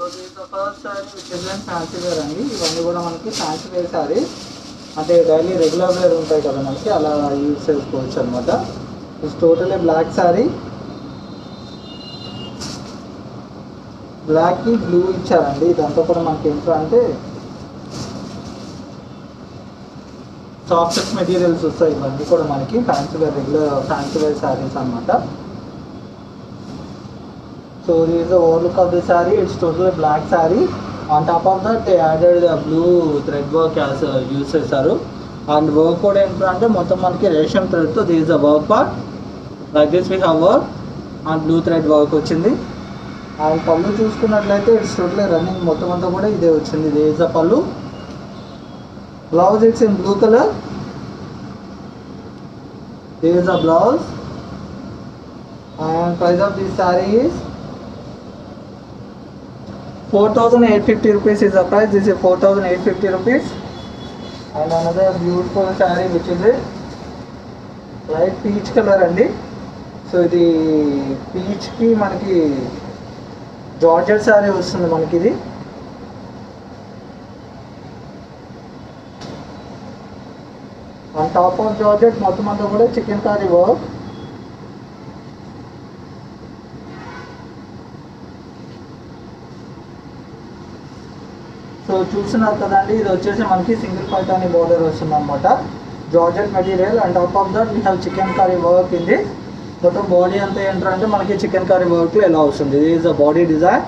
So these the first sari which is in fancy wear అండి. ఇవన్నీ కూడా మనకి ఫ్యాన్సీ వేర్ సారీ, అంటే డైలీ రెగ్యులర్ వేర్ ఉంటాయి కదా మనకి, అలా యూజ్ చేసుకోవచ్చు అనమాట. ఇట్స్ టోటలీ బ్లాక్ సారీ, బ్లాక్కి బ్లూ ఇచ్చారండి. ఇదంతా కూడా మనకి ఏంటో అంటే సాఫ్ట్ మెటీరియల్స్ వస్తాయి. ఇవన్నీ కూడా మనకి fancy wear, regular fancy wear sarees అనమాట. So this is the overlook of the saree. It's totally black saree. On top of that they added the blue thread work as use చేశారు. And work కూడా ఏంటంటే మొత్తం మనకి రేషం thread తో this is the work part. Like this we have work and blue thread work వచ్చింది. And pallu చూసుకున్నట్లయితే it's totally running మొత్తం అంతా కూడా ఇదే వచ్చింది. this is the పళ్ళు. Blouse it's in blue color. This is the blouse. And price of this saree is 4,850 rupees is the price. This is 4,850 rupees. And another beautiful saree which is a light peach color అండి. So ఇది peach కి మనకి georgette sorry వస్తుంది మనకి ఇది. On top of georgette మొత్తం అంతా కూడా చికెన్ కర్రీ వర్క్. సో చూస్తున్నారు కదండి, ఇది వచ్చేసి మనకి సింగిల్ పైతాని బోర్డర్ వస్తుంది అనమాట, georgette material. And top of that we have chikankari work ఇది. మొత్తం బాడీ అంతా ఏంటంటే మనకి చికెన్ కర్రీ వర్క్లో ఎలా వస్తుంది. This is the body design.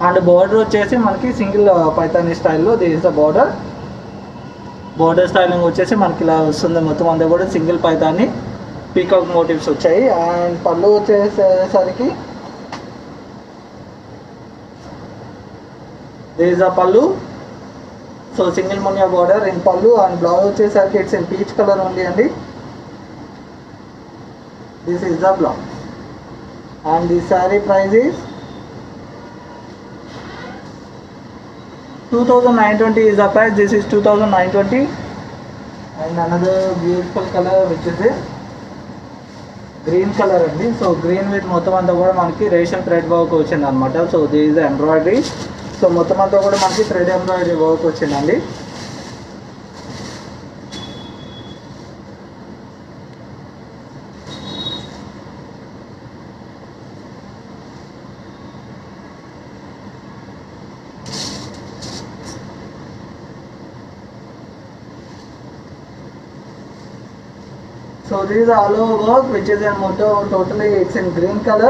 And border వచ్చేసి మనకి సింగిల్ పైతాని స్టైల్లో this is the border. Border styling వచ్చేసి మనకి ఇలా వస్తుంది. మొత్తం అంతా కూడా సింగిల్ పైతాని పీకాక్ మోటివ్స్ వచ్చాయి. అండ్ పళ్ళు వచ్చేసరికి దిస్ ఈజ్ ద పళ్ళు. So single Muniya border in పళ్ళు. అండ్ బ్లౌజ్ వచ్చేసరికి ఇట్స్ ఇన్ పీచ్ కలర్ ఉంది అండి. This is the blouse. And the sari price is 2,920 is the price. This is 2,920. And another beautiful color which is a green color అండి. So green with మొత్తం అంతా కూడా మనకి ration thread work వచ్చింది అనమాట. So this is the embroidery. So మొత్తం అంతా కూడా మనకి థ్రెడ్ ఎంబ్రాయిడరీ వర్క్ వచ్చిందండి. So this is all over work which is in motto totally it's in green color.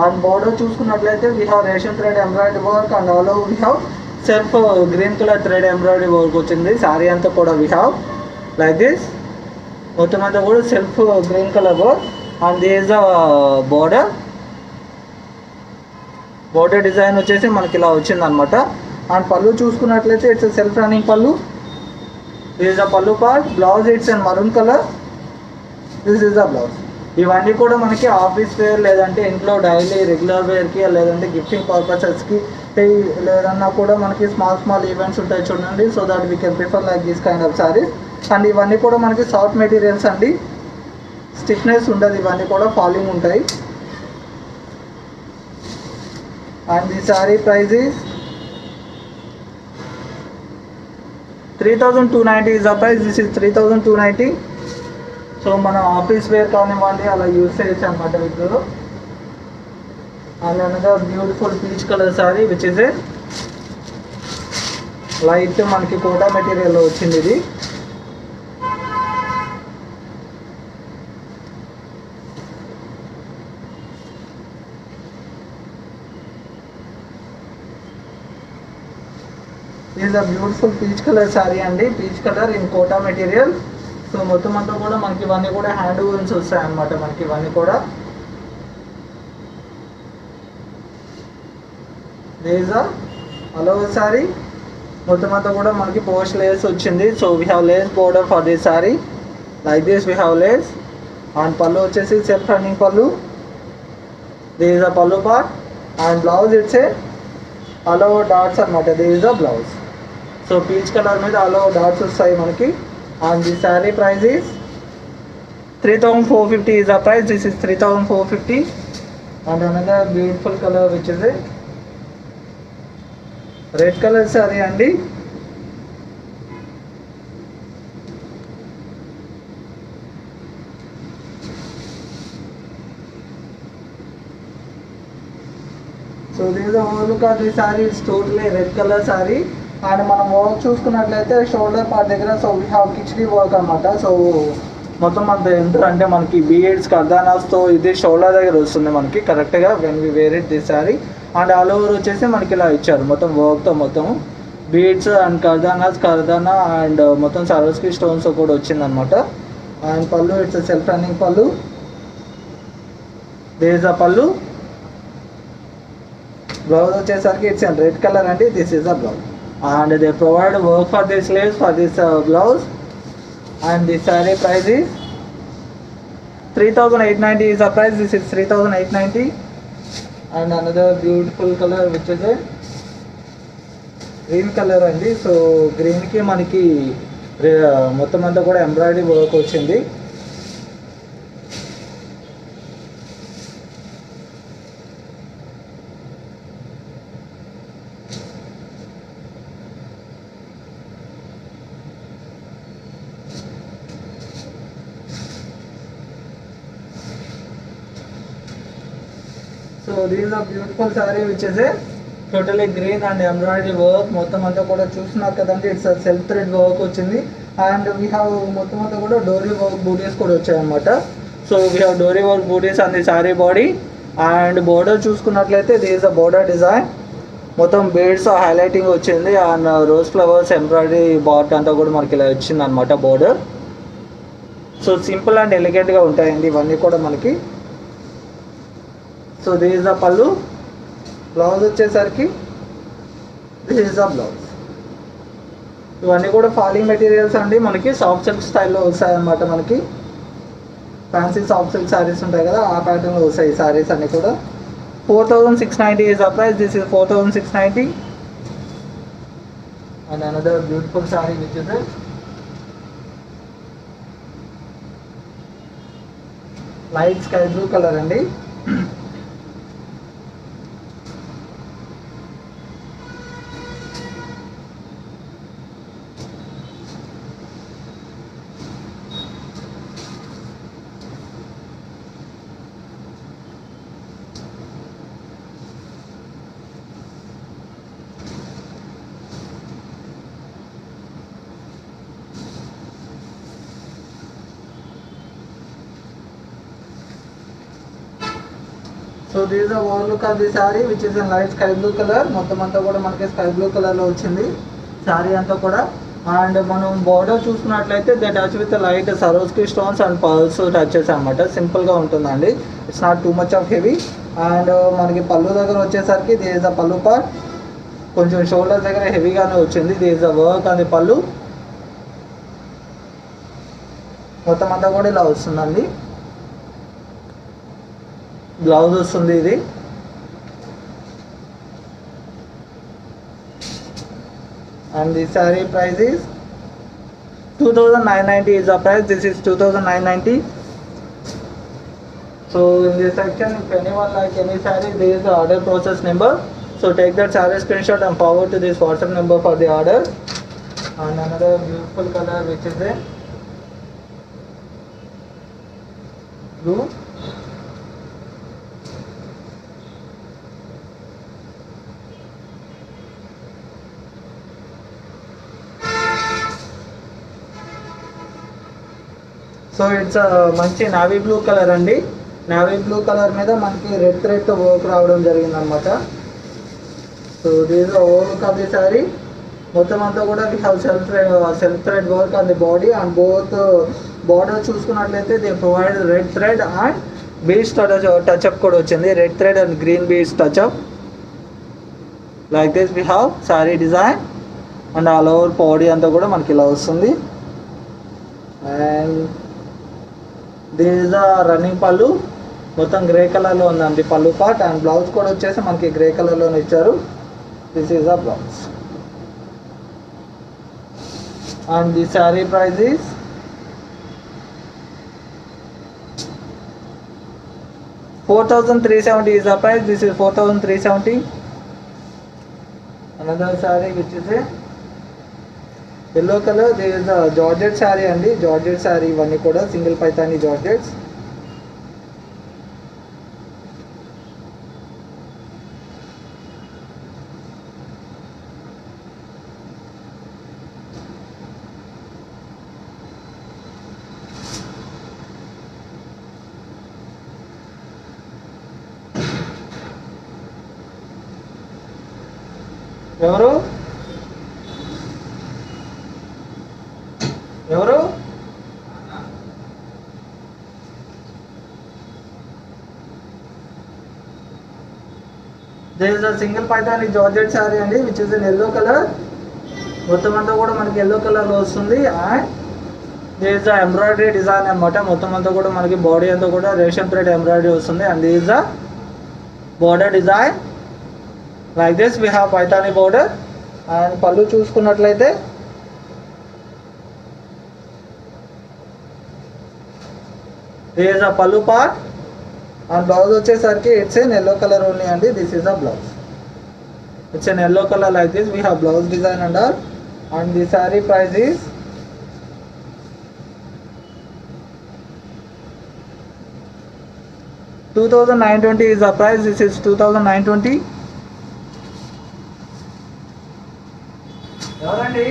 And border చూసుకున్నట్లయితే we have ration thread embroidery work and all over we have self green colour thread embroidery work వచ్చింది. Sorry అంతా కూడా we have like this. మొత్తం అంతా కూడా self green colour work. And this is the border. Border design వచ్చేసి మనకి ఇలా వచ్చింది అనమాట. అండ్ పళ్ళు చూసుకున్నట్లయితే ఇట్స్ సెల్ఫ్ రన్నింగ్ పళ్ళు. this is the పళ్ళు part. Blouse it's in maroon colour. This is the blouse. ఇవన్నీ కూడా మనకి ఆఫీస్ వేర్ లేదంటే ఇంట్లో డైలీ రెగ్యులర్ వేర్కి లేదంటే గిఫ్టింగ్ పర్పసెస్కి లేదన్నా కూడా మనకి స్మాల్ ఈవెంట్స్ ఉంటాయి చూడండి. So that we can prefer like this kind of saris. And ఇవన్నీ కూడా మనకి సాఫ్ట్ మెటీరియల్స్ అండి, స్టిఫ్నెస్ ఉండదు, ఇవన్నీ కూడా ఫాలింగ్ ఉంటాయి. And the sorry price is 3,290 is the price. This is 3,290. So మన ఆఫీస్ వేర్ కానివ్వండి అలా యూజ్ చేయొచ్చు అనమాట వీటిలో. And another beautiful peach colour sari which is a light మనకి కోటా మెటీరియల్లో వచ్చింది ఇది. Is a beautiful peach colour sari అండి, peach colour in Kota material. So మొత్తం అంతా కూడా మనకి ఇవన్నీ కూడా హ్యాండ్ వూవెన్స్ వస్తాయి అన్నమాట మనకి ఇవన్నీ కూడా. దిస్ ఆల్ ఓవర్ సారీ మొత్తం అంతా కూడా మనకి పోస్ట్ లేస్ వచ్చింది. So we have lace border for this sari like this we have lace. And pallu వచ్చేసి self running pallu. This is the pallu part. And blouse it's a all over dots అనమాట. This is the blouse. So peach colour మీద all over dots వస్తాయి మనకి. And the saree price is 3,450 is the price. This is 3,450. And another beautiful color which is a red colour sari అండి. So these look of the sari is totally red colour sari. And మనం work చూసుకున్నట్లయితే shoulder part దగ్గర so we have khichdi work అనమాట. So మొత్తం అంత ఎంత అంటే మనకి బీఎడ్స్ కర్దానాస్తో ఇది షోల్డర్ దగ్గర వస్తుంది మనకి కరెక్ట్గా when we wear it this saree. And all over వచ్చేసి మనకి ఇలా ఇచ్చారు మొత్తం వర్క్తో మొత్తం బీడ్స్ అండ్ కర్దానా అండ్ మొత్తం సరోస్కి స్టోన్స్ కూడా వచ్చిందనమాట. అండ్ పళ్ళు it's self running pallu. This a పళ్ళు. బ్లౌజ్ వచ్చేసరికి ఇట్స్ రెడ్ కలర్ అండి. This is the blouse and they provide work for the sleeves for this blouse. And this saree price is 3,890 is the price. This is 3,890. And another beautiful color which is a green color అండి. So గ్రీన్కి మనకి మొత్తం అంతా కూడా embroidery work వచ్చింది. So these are beautiful sari which is a totally green and embroidery work మొత్తం అంతా కూడా చూస్తున్నారు కదండి. It's self thread work and. అండ్ వీ హ్యావ్ మొత్తం అంతా కూడా డోరీ వర్క్ బూటీస్ కూడా వచ్చాయన్నమాట. So we have dori work butis and the sari body. And border చూసుకున్నట్లయితే దిస్ అ బోర్డర్ డిజైన్ మొత్తం బీడ్స్ హైలైటింగ్ వచ్చింది. And rose flowers embroidery bat అంతా కూడా మనకి ఇలా వచ్చింది అనమాట బోర్డర్. సో సింపుల్ అండ్ ఎలిగెంట్గా ఉంటాయండి ఇవన్నీ కూడా మనకి. So this is the pallu. Blouse వచ్చేసరికి దిస్ ఇస్ ద బ్లౌజ్. ఇవన్నీ కూడా ఫాలింగ్ మెటీరియల్స్ అండి మనకి సాఫ్ట్ సిల్క్ స్టైల్లో వస్తాయి అన్నమాట. మనకి ఫ్యాన్సీ సాఫ్ట్ సిల్క్ శారీస్ ఉంటాయి కదా ఆ ప్యాటర్న్లో వస్తాయి ఈ శారీస్ అన్నీ కూడా. 4,690 is the price. This is 4,690. And another beautiful saree which is a light sky blue color అండి. So these are over look of the saree which is in light sky blue colour. మొత్తం అంతా కూడా మనకి స్కై బ్లూ కలర్లో వచ్చింది sorry అంతా కూడా. And మనం బార్డర్ చూసుకున్నట్లయితే they touch with light సరోస్కి stones and pearls touches అనమాట. సింపుల్గా ఉంటుందండి. It's not too much of heavy. And మనకి పళ్ళు దగ్గర వచ్చేసరికి they is the pallu part కొంచెం షోల్డర్ దగ్గర హెవీగానే వచ్చింది. దే ఇస్ ద వర్క్ అని పళ్ళు మొత్తం అంతా కూడా ఇలా వస్తుందండి. బ్లౌజ్ వస్తుంది ఇది. and the saree price is 2,990 is the price. This is 2,990. So in this section if anyone like any saree there is the order process number. So take that saree screenshot and forward to this WhatsApp number for the order. And another beautiful color which is a blue. So it's మంచి navy blue colour అండి. Navy blue colour మీద మనకి red థ్రెడ్తో work రావడం జరిగింది అనమాట. So these over look of the sari మొత్తం అంతా కూడా we have self thread work on the body. And both border చూసుకున్నట్లయితే they provide red thread and beads touch up కూడా వచ్చింది. Red thread and green beads touch up like this we have sari design. And all over body అంతా కూడా మనకి ఇలా వస్తుంది. And this is the running పళ్ళు మొత్తం గ్రే కలర్లో ఉందండి పళ్ళు పార్ట్. అండ్ బ్లౌజ్ కూడా వచ్చేసి మనకి గ్రే కలర్లోనే ఇచ్చారు. This is the blouse. And the sari price is 4,370 is the price. This is 4,370. Another sari which is yellow colour. This is georgette sari అండి, జార్జెట్ సారీ. ఇవన్నీ కూడా సింగిల్ పైతాని జార్జెట్స్. ఎవరు ఎవరు this is single Paithani georgette sari అండి which is in yellow colour. మొత్తం అంతా కూడా మనకి ఎల్లో కలర్ లో వస్తుంది. And this is embroidery design అనమాట. మొత్తం అంతా కూడా మనకి బాడీ అంతా కూడా రేషన్ థ్రెడ్ ఎంబ్రాయిడరీ వస్తుంది. And this is the border design. Like this we have Paithani border. And pallu చూసుకున్నట్లయితే this is the pallu part. And blouse వచ్చేసరికి it's an yellow colour only అండి. This is the blouse. It's an yellow colour like this. We have blouse design and all. And the sorry price is 2920 is the price. This is 2920. ఎవరండి?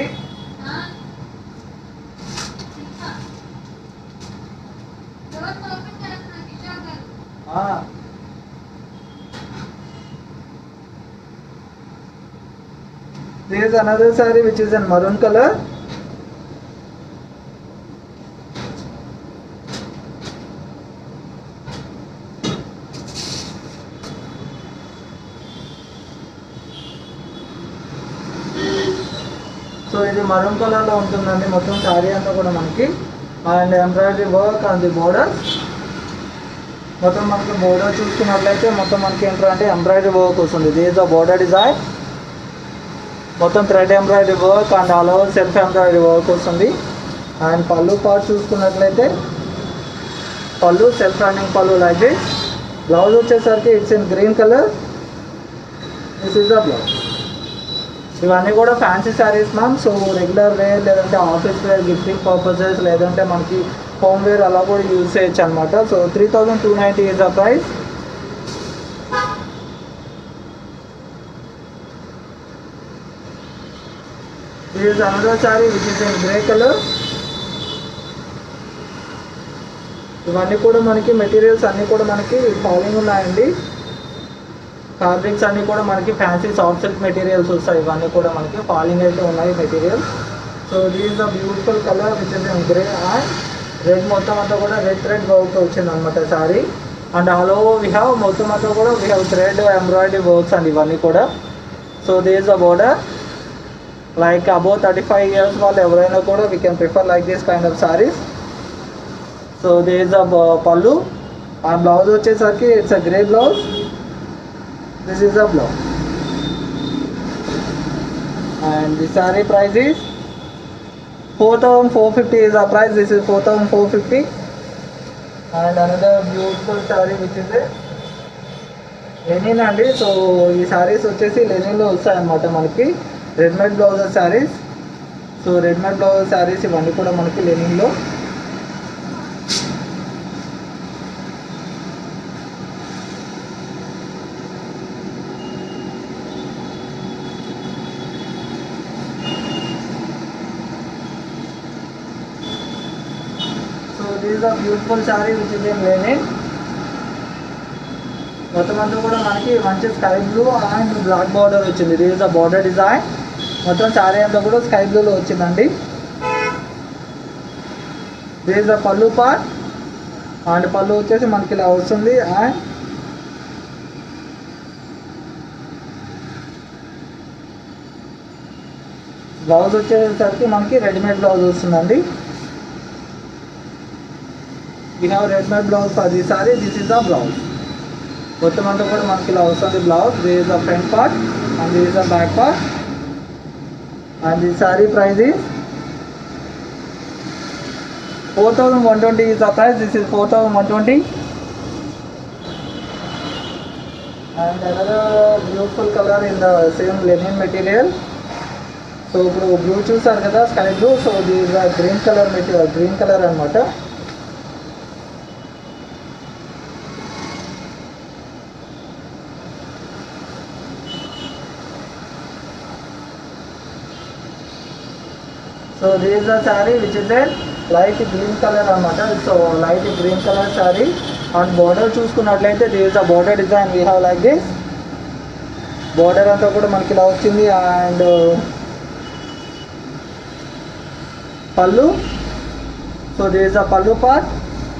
There is another saree which is in maroon color. సో ఇది maroon కలర్లో ఉంటుందండి మొత్తం శారీ అంతా కూడా మనకి. And embroidery work and the border. మొత్తం మనకి బోర్డర్ చూసుకున్నట్లయితే మొత్తం మనకి ఏంటంటే ఎంబ్రాయిడరీ వర్క్ వస్తుంది. This is the border design. మొత్తం thread embroidery work and all over self embroidery work వస్తుంది. అండ్ పళ్ళు పార్ట్ చూసుకున్నట్లయితే pallu self running pallu like this. Blouse వచ్చేసరికి it's in green colour. This is the blouse. ఇవన్నీ కూడా fancy saris ma'am. So regular wear లేదంటే office wear, gifting purposes, లేదంటే మనకి home wear అలా కూడా యూజ్ చేయొచ్చు అనమాట. So 3290 is the price. This is another sari which is in grey colour. ఇవన్నీ కూడా మనకి మెటీరియల్స్ అన్నీ కూడా మనకి ఫాలింగ్ ఉన్నాయండి. ఫ్యాబ్రిక్స్ అన్నీ కూడా మనకి ఫ్యాన్సీ సాఫ్ట్ సిల్క్ మెటీరియల్స్ వస్తాయి. ఇవన్నీ కూడా మనకి ఫాలింగ్ అయితే ఉన్నాయి material. So this is the beautiful colour which is in grey and red. మొత్తం అంతా కూడా రెడ్ థ్రెడ్ వర్క్ వచ్చింది అనమాట sari. And all over we హ్యావ్ మొత్తం అంతా కూడా we have thread embroidery works and ఇవన్నీ కూడా. So this is the border. Like above 35 years వాళ్ళు ఎవరైనా కూడా we can prefer like this kind of saris. So this is the పళ్ళు. ఆ బ్లౌజ్ వచ్చేసరికి it's a grey blouse. This is the blouse. And the saree price is 4450 is the price. This is 4450. And another beautiful saree which is a linen అండి. సో ఈ శారీస్ వచ్చేసి లెనిన్లో వస్తాయి అన్నమాట మనకి. Readymade blouse saris. So readymade blouse saris ఇవన్నీ కూడా మనకి లెనిన్లో. This is a beautiful saree which is in linen. మొత్తం అంతా కూడా మనకి మంచి sky blue and black border వచ్చింది. This is the border design. మొత్తం శారీ అంతా కూడా స్కై బ్లూలో వచ్చిందండి. This is the pallu part. And pallu వచ్చేసి మనకి ఇలా వస్తుంది. అండ్ బ్లౌజ్ వచ్చేసరికి మనకి రెడీమేడ్ బ్లౌజ్ వస్తుందండి. We have ready-made blouse for this saree. This is the blouse. మొత్తం అంతా కూడా మనకి ఇలా వస్తుంది blouse. This is the front part and this is the back part. And this saree price is 4120 is the price. This is 4120. and another beautiful color in the same linen material. So ఇప్పుడు blue చూసారు కదా, sky blue. So this green colour material, green colour అనమాట. So these the sari which is a light green colour అనమాట. So light green colour sari. And border చూసుకున్నట్లయితే this the border design we have like this. Border అంతా కూడా మనకి ఇలా వచ్చింది. And pallu. So this the pallu part.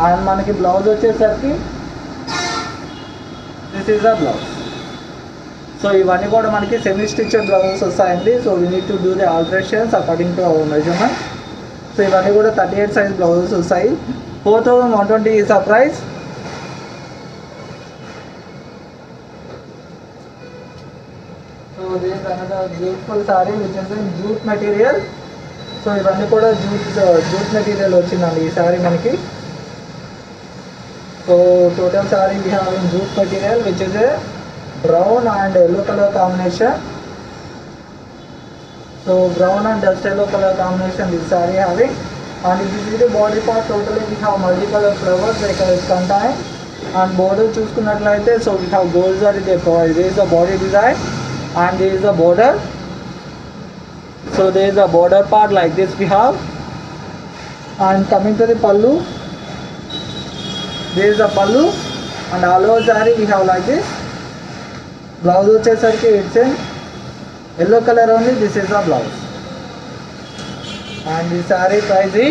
And మనకి blouse వచ్చేసరికి this is the blouse. So ఇవన్నీ కూడా మనకి సెమీ స్టిచ్డ్ బ్లౌజెస్ వస్తాయండి. So we need to do the alterations according to our measurement. So ఇవన్నీ కూడా 38 సైజ్ బ్లౌజెస్ వస్తాయి. 4120 is the price. So this another beautiful sari which is in jute material. So ఇవన్నీ కూడా jute material వచ్చిందండి ఈ sorry మనకి. So total sorry we have in jute material which is A brown and yellow color combination. So brown and dust yellow color combination this saree having. And if you see the body part, totally we have multicolor flowers like it contain. And border చూసుకున్నట్లయితే so we have gold zari they provide. There is a body design and there is a border. So there is a border part like this we have. And coming to the pallu, there is a pallu and all over saree we have like this. Blouse వచ్చేసరికి it's in yellow colour only. This is the blouse. And ఈ sari price ఈ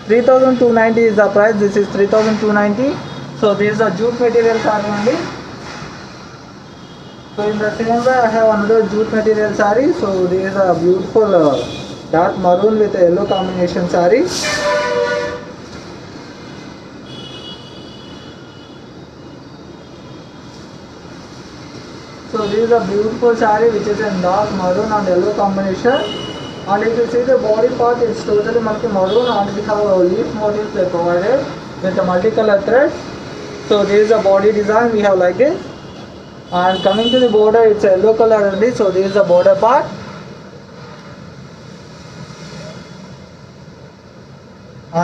3290 is the price. This is 3290. So this is a jute material saree only. So in the same way I have another jute material saree. So this is a beautiful dark maroon with a yellow combination saree. So this is a beautiful saree which is in dark maroon and yellow combination. And if you see the body part, it's totally maroon and we have leaf motifs they provided with the multicolor thread. So this is the body design we have like this. And coming to the border, it's a yellow color only. So this is the border part.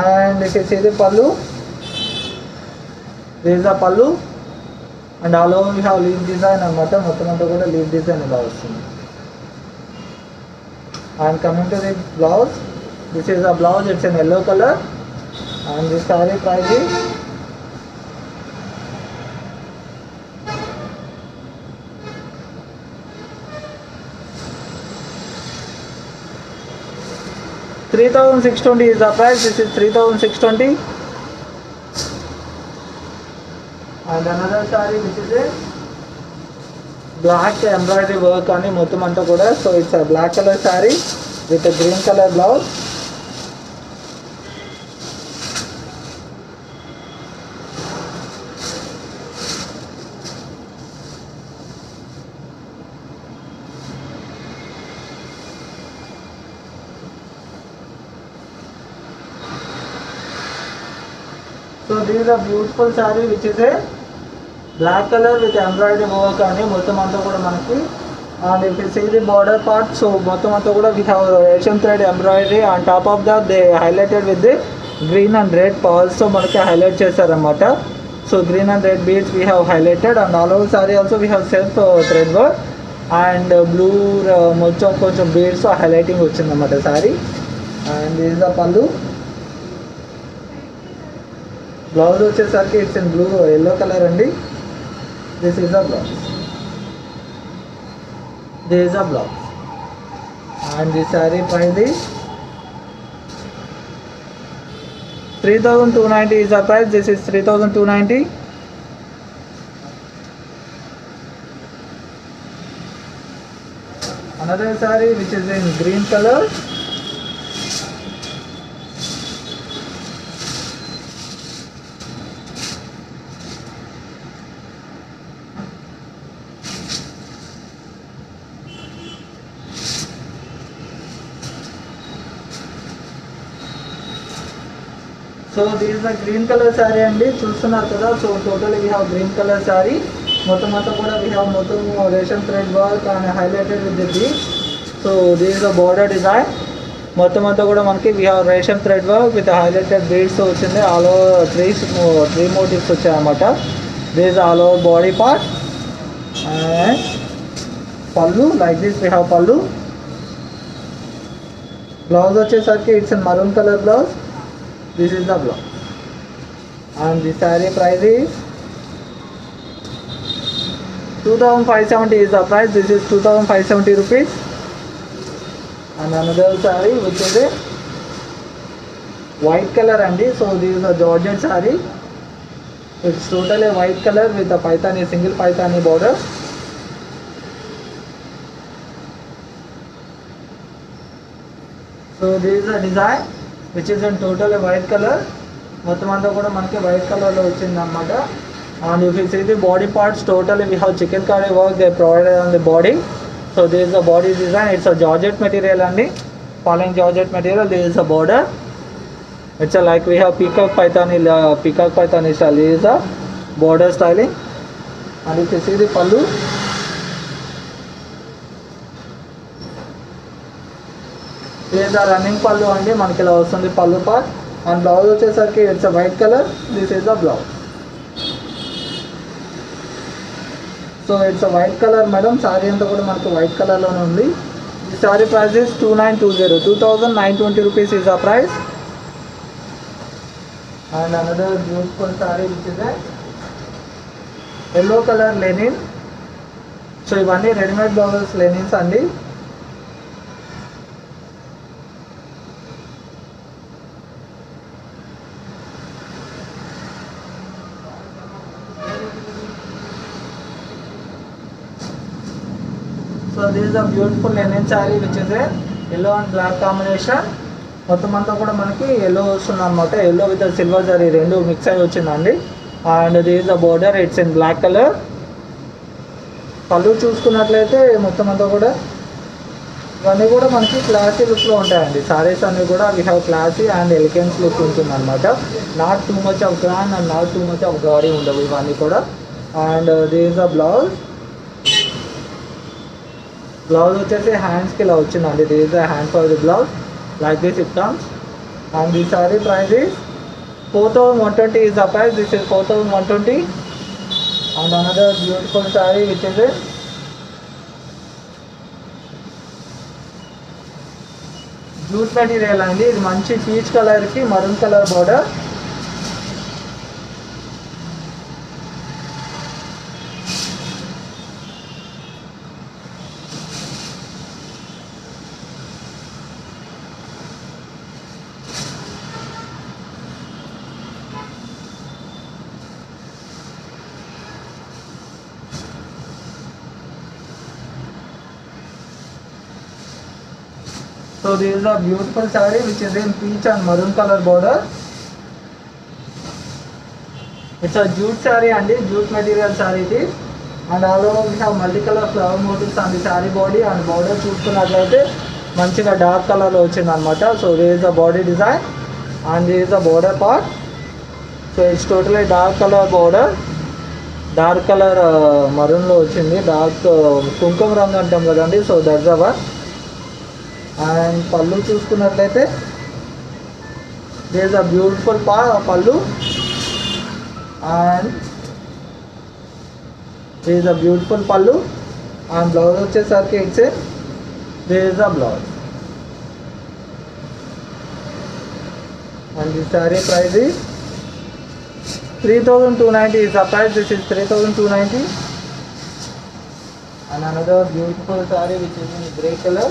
And if you see the pallu, this is the pallu. And all over we have leaf design అనమాట. మొత్తం అంతా కూడా leaf design ఇలా వస్తుంది. And coming to the blouse, this is a blouse, it's in yellow color. And this saree price is 3620 is the price. This is 3620. And another saree which is a black embroidery work on మొత్తం అంతా కూడా. So it's a black color saree with a green color blouse. So this is a beautiful saree which is a black color with embroidery work on మొత్తం అంతా కూడా మనకి. And if you see the border part, so మొత్తం అంతా కూడా we have Asian thread embroidery. On top of that they highlighted with the green and red pearls. So మనకి highlight చేశారన్నమాట. So green and red beads we have highlighted. And all over saree also we have self thread work and blue మొత్తం కొంచెం beads highlighting వచ్చిందన్నమాట saree. And this is the pallu. Blouse వచ్చేసరికి it's in blue yellow colour అండి. This is a blouse. This is a blouse. And this sari price is 3290 is the price. This is 3290. Another saree which is in green color. So this the green colour sari అండి, చూస్తున్నారు కదా. So total we have green colour sari. మొత్తం అంతా కూడా we హ్యావ్ మొత్తం ration thread work and highlighted with the beads. So this the border design. మొత్తం అంతా కూడా మనకి we have ration thread work with highlighted beads వచ్చింది. ఆల్ ఓవర్ త్రీ మోటివ్స్ వచ్చాయి అన్నమాట. This all over body part and పళ్ళు like this we have పళ్ళు. Blouse వచ్చేసరికి it's in maroon colour blouse. This is the blouse and the saree price is 2570 is the price. This is 2570 rupees. And another saree which is a white color andy. So this is a Georgette saree. It's totally white color with the paithani, single paithani border. So this is the design which is in total white color. మొత్తం అంతా కూడా మనకి white కలర్లో వచ్చింది అనమాట. And if you see the body parts totally we have chikankari work they provided on the body. So this is the body design. It's a georgette material అండి, following georgette material. This is the border. It's like we have peacock Paithani style. This is the border styling. And if you see the pallu, this are running pallu అండి, మనకి ఇలా వస్తుంది pallu part. And blouse వచ్చేసరికి it's white colour. This is the blouse. So it's white colour madam. Sari అంతా కూడా మనకి white కలర్లోనే ఉంది. ఈ sari price is 2920, 2920 rupees is the price. And another beautiful saree which is a yellow color linen. So ఇవన్నీ readymade blouses linens అండి. So this is a beautiful linen saree which is a yellow and black combination. మొత్తం అంతా కూడా మనకి yellow వస్తుంది అనమాట. Yellow with silver zari రెండు mix అయి వచ్చిందండి. And this is the border, it's in black colour. Pallu చూసుకున్నట్లయితే మొత్తం అంతా కూడా ఇవన్నీ కూడా మనకి క్లాసీ లుక్లో ఉంటాయండి. సారీస్ అన్నీ కూడా we have classy and elegance look ఉంటుంది అనమాట. Not too much of grand and not too much of gaudy ఉండవు ఇవన్నీ కూడా. And this is the blouse. Blouse వచ్చేసి హ్యాండ్స్కి ఇలా వచ్చిందండి. This is the hand for the blouse like this it comes. And the sorry price is 4120 is the price. This is 4120. And another beautiful saree which is a jute material అండి. ఇది మంచి peach కలర్కి maroon colour border. So this is a beautiful saree which is in peach and maroon color border. It's a jute saree and jute material saree it is. And all over we have multicolor flower motifs on the saree body and border చూసుకున్నట్లయితే మంచిగా dark కలర్లో వచ్చింది అనమాట. So this is the body design and this is the border part. So it's totally dark color border. Dark colour మరూన్లో వచ్చింది. Dark కుంకుమ రంగు అంటాం కదండి. So that's the one. And pallu చూసుకున్నట్లయితే there is a beautiful pallu and there is a beautiful pallu. And blouse వచ్చేసరికి it's there is a blouse. And the sorry price is 3290 is the price. This is 3290. And another beautiful saree which is in grey color.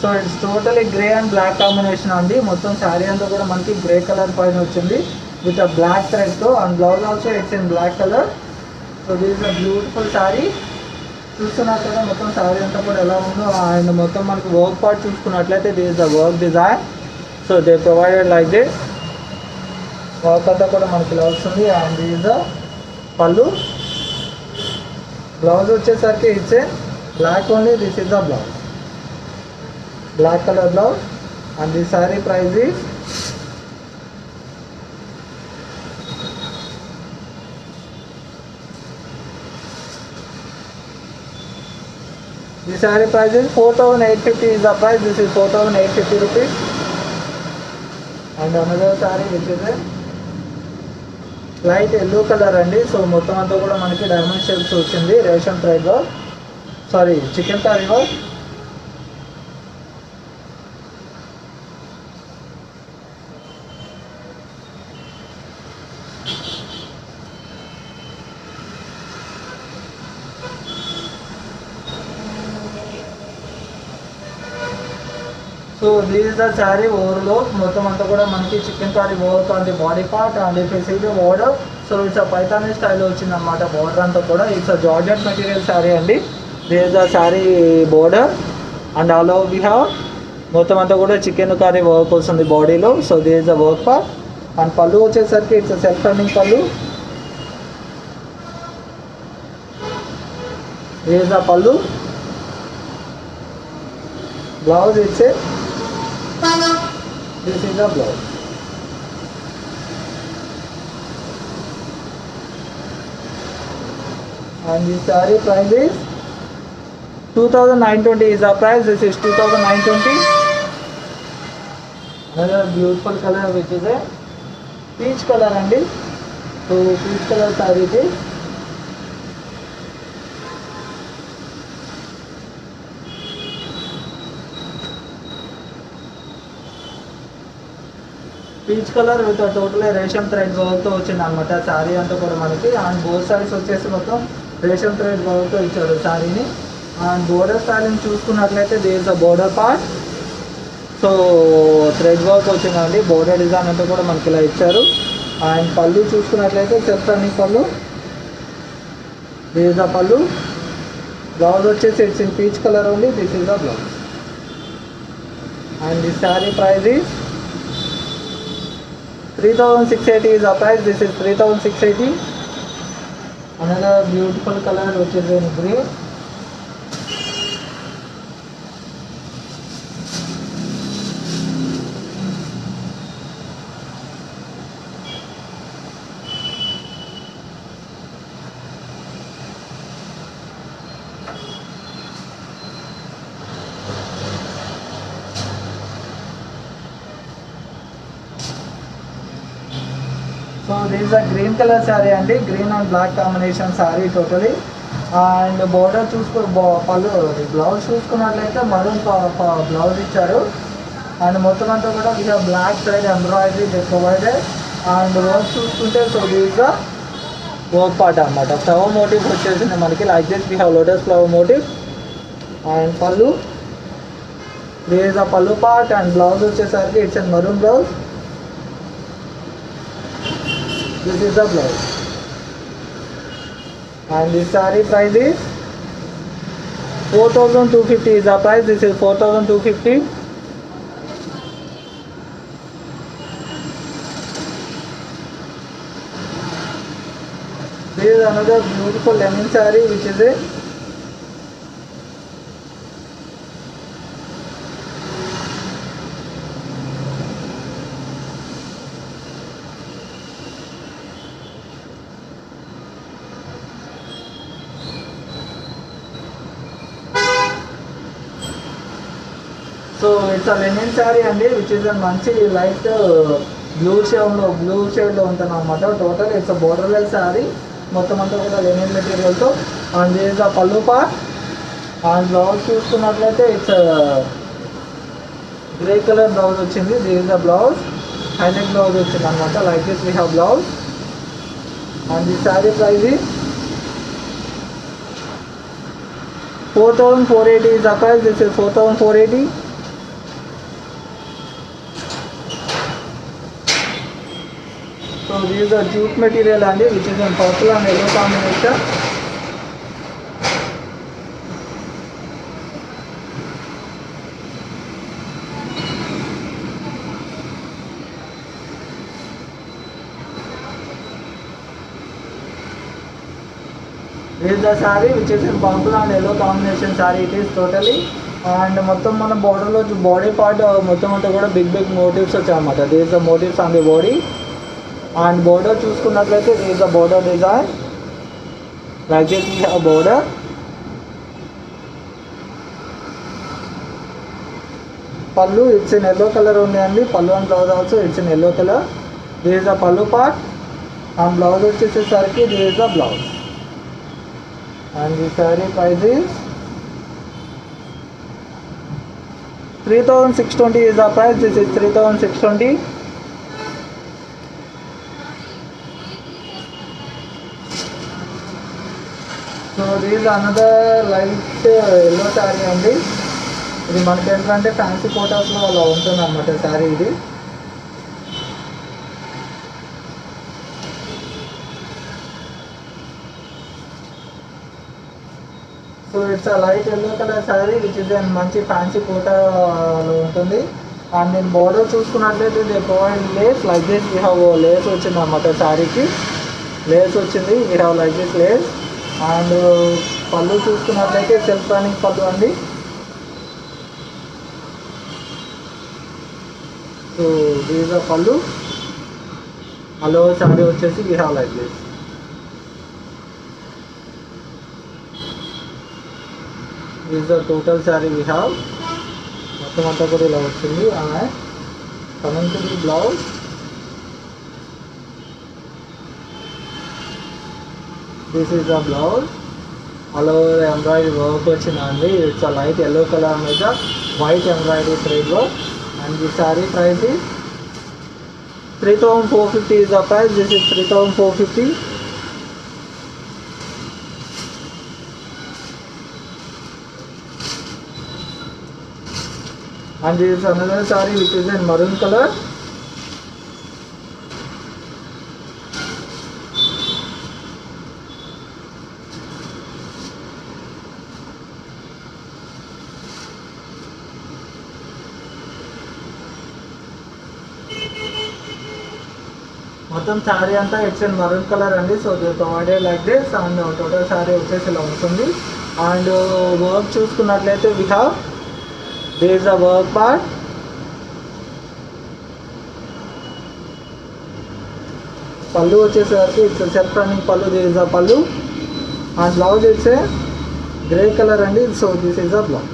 So it's totally grey and black combination అండి. మొత్తం శారీ అంతా కూడా మనకి grey colour పైన వచ్చింది with a black థ్రెడ్తో. And blouse also it's in black colour. So this is a beautiful sari. చూస్తున్నారు కదా మొత్తం శారీ అంతా కూడా ఎలా ఉందో. అండ్ మొత్తం మనకి వర్క్ పార్ట్ చూసుకున్నట్లయితే this is the work design. So they provided like this. Work అంతా కూడా మనకి ఇలా వస్తుంది. And this is the pallu. Blouse వచ్చేసరికి it's black only. This is the blouse, black colour blouse. And the sorry price is the saree price is 4,850 is the price. This is 4,850 rupees. And another saree which is a light yellow colour అండి. So మొత్తం అంతా కూడా మనకి diamond shapes వచ్చింది. Resham thread work, sari chikankari work. So this is the sari overlook. మొత్తం అంతా కూడా మనకి chikankari work on the body part and if you see the border, so it's a Paithani స్టైల్లో వచ్చింది అనమాట బోర్డర్ అంతా కూడా. It's a georgette material sari అండి. This is the sari border and all over we have మొత్తం అంతా కూడా చికెన్ కర్రీ వర్క్ వస్తుంది బాడీలో. So this is the work part. And pallu వచ్చేసరికి it's self running pallu. This is the pallu. Blouse it's this is the blouse. And this saree price is 2,920 is the price. This is 2,920. Another beautiful color which is a peach color andi. So peach color saree is peach colour with total ration thread వర్క్తో వచ్చింది అనమాట శారీ అంతా కూడా మనకి. And both sides వచ్చేసి మొత్తం ration thread వర్క్తో ఇచ్చాడు శారీని. అండ్ బోర్డర్ స్టైలింగ్ చూసుకున్నట్లయితే there is a border part. So thread work వచ్చిందండి. బోర్డర్ డిజైన్ అంతా కూడా మనకి ఇలా ఇచ్చారు. అండ్ పళ్ళు చూసుకున్నట్లయితే self running pallu. This is the pallu. Blouse వచ్చేసి it's in peach colour only. This is the blouse. And this saree price is 3,680 is the price. This is 3,680. Another beautiful color which is in grey. So this is a green colour sari అండి. Green and black combination sari totally. And border pallu blouse చూసుకున్నట్లయితే maroon blouse ఇచ్చారు. And మొత్తం అంతా కూడా we have black thread embroidery they provided. And work చూసుకుంటే so this is the work part అనమాట. Flower motif వచ్చేసింది మనకి. Like this we have lotus flower motif. And pallu, this is the pallu part. And blouse వచ్చేసరికి it's N maroon blouse. This is the blouse. And this saree price is 4,250 is the price. This is 4,250. This is another beautiful lemon saree which is a so it's a linen saree అండి which is an మంచి light blue షేడ్లో ఉంటుంది అనమాట. Total it's a borderless sari. మొత్తం అంతా కూడా linen మెటీరియల్తో. And this is the pallu part. And blouse చూసుకున్నట్లయితే ఇట్స్ గ్రే కలర్ బ్లౌజ్ వచ్చింది. This is the blouse. High neck blouse వచ్చింది అనమాట. Like this we have blouse. And the sari price is 4,480 is the price. This is 4,480. So this is the jute material and which is in purple and yellow combination. is the saree which is in purple and yellow combination saree it is totally. And మొత్తం మన బార్డర్లో body part మొత్తం అంతా కూడా big big motifs వచ్చాయన్నమాట. This is the motifs on the body. And border చూసుకున్నట్లయితే this is the border design like this we have border. Pallu it's in yellow colour ఉంది అండి. Pallu and blouse also it's in yellow colour. This is the pallu part and blouse వచ్చేసేసరికి this is the blouse. And the sari price is 3620 is the price. This is 3620. So this is another light yellow saree అండి. ఇది మనకి ఏంటంటే fancy కోటాస్లో అలా ఉంటుంది అన్నమాట శారీ ఇది. So it's a light yellow colour saree which is and మంచి ఫ్యాన్సీ కోటాలో ఉంటుంది. అండ్ నేను బార్డర్ చూసుకున్నట్లయితే they provide lace like this. We have lace వచ్చింది అన్నమాట శారీకి. లేస్ వచ్చింది. We have like this lace. And pallu చూసుకున్నట్లయితే సెల్ఫ్ రన్నింగ్ పళ్ళు అండి. So these are pallu. Hello saree వచ్చేసి we have like this. This is the total saree we have. మొత్తం అంతా కూడా ఇలా వస్తుంది. And coming to the blouse, this is the blouse. All over embroidery work వచ్చిందండి. It's a light yellow colour మీద white embroidery thread work. And the sari price is 3450 is the price. This is 3450. And this is another saree which is in maroon color. మొత్తం శారీ అంతా it's in maroon colour అండి. So they provided like this. And total sari వచ్చేసి ఇలా ఉంటుంది. And work చూసుకున్నట్లయితే we have this is the work part. Pallu వచ్చేసరికి it's self running pallu. This is the pallu. And blouse it's a grey colour అండి. So this is the blouse.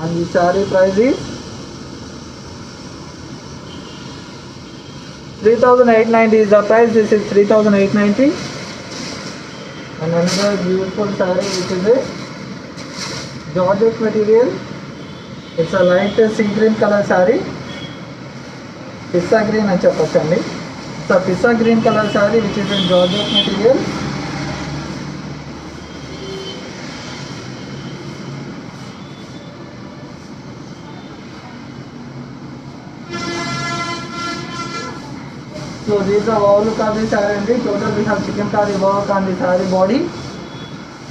And the saree price is 3890 is the price. This is 3890. And another beautiful saree which is a georgette material. It's a light sea green color saree. Pissa green అని చెప్పొచ్చండి. It's a pissa green color saree which is in georgette material. So these are all look of the saree and total we have chikankari work on the saree body.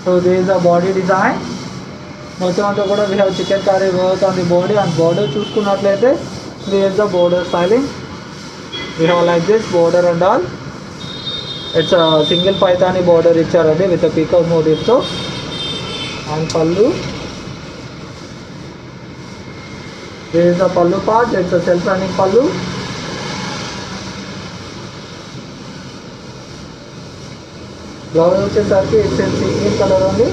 So this is the body design. మొత్తం అంతా కూడా we have chikankari work on the body. and border చూసుకున్నట్లయితే this is the border styling. We have like this border and all. It's a single paithani border ఇచ్చారండి with a peacock motif. So and pallu, this is the pallu part. It's a self running pallu. Blouse వచ్చేసరికి it's in sea green colour ఉంది.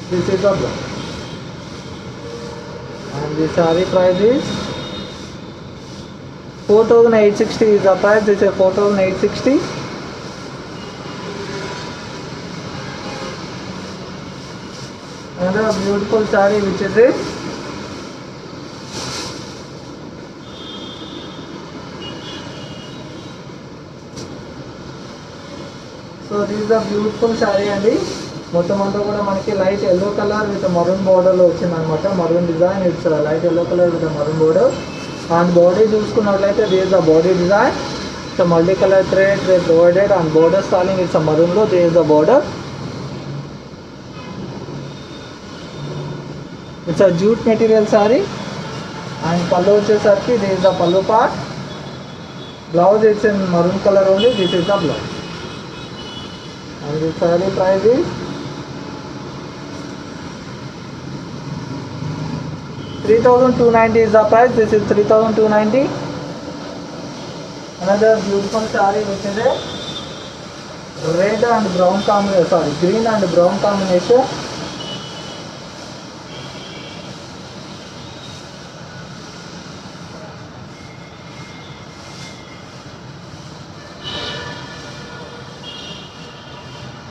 This is the blouse. And the sorry price is 4860 is the price. This is 4860. Another beautiful saree which is this. So this is the beautiful sari అండి. మొత్తం అంతా కూడా మనకి light yellow colour with maroon బోర్డర్లో వచ్చిందనమాట. Maroon design. It's light yellow colour with maroon border. And body చూసుకున్నట్లయితే this is the body design. It's multi colour thread they provided. And border styling it's మరూన్లో this is the border. It's a jute material sari. And pallu వచ్చేసరికి this is the pallu part. Blouse it's in maroon colour only. This is the blouse. And the sorry price is 3290 is the price. This is 3290. Another beautiful saree which is a red and brown combination, sorry, green and brown combination.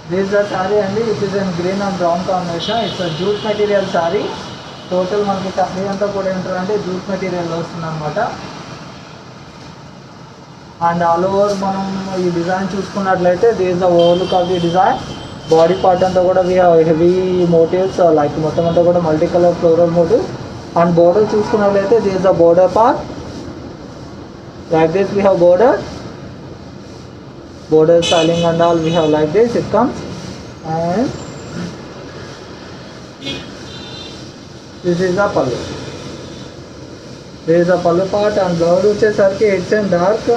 This is the saree and it is in green and brown combination. It's a jute material saree. Total మనకి curry అంతా కూడా ఏంటంటే jute material వస్తుంది అనమాట. And all over మనం ఈ design చూసుకున్నట్లయితే this is the overlook of the design. Body part అంతా కూడా we have heavy motifs like మొత్తం అంతా కూడా multi colour floral motif. And border చూసుకున్నట్లయితే this is the border part. Like this we have border styling and all we have like this it comes. And this is the pallu. This is the pallu part. And blouse వచ్చేసరికి it's in dark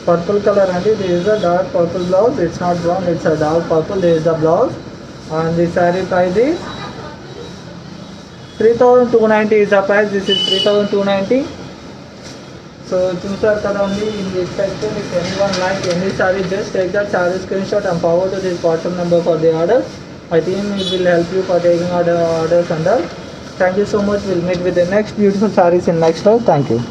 purple color and this is the dark purple blouse. It's not brown, it's a dark purple. This is the blouse. And the saree price is 3290 is the price. This is 3290. So చూసారు కదండి ఇది expected. If anyone like any sorry just take that sorry screen shot and forward to this WhatsApp number for the order. My team will help you for taking orders and all. Thank you so much. We'll meet with the next beautiful sarees in next live. Thank you.